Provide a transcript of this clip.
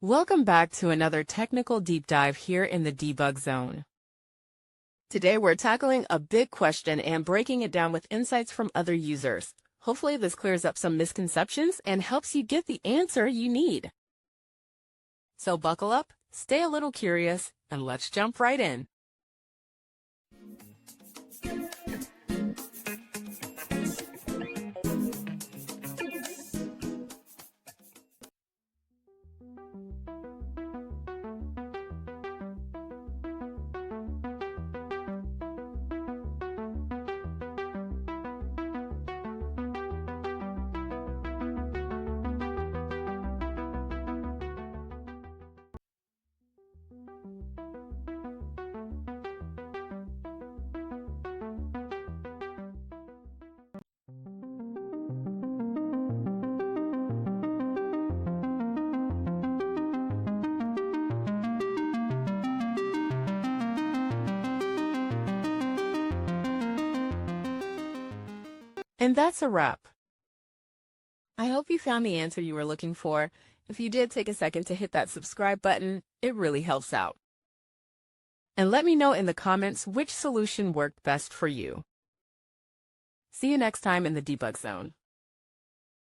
Welcome back to another technical deep dive here in the debug zone. Today we're tackling a big question and breaking it down with insights from other users. Hopefully this clears up some misconceptions and helps you get the answer you need. So buckle up, stay a little curious, and let's jump right in. And that's a wrap. I hope you found the answer you were looking for. If you did, take a second to hit that subscribe button. It really helps out. And let me know in the comments which solution worked best for you. See you next time in the debug zone.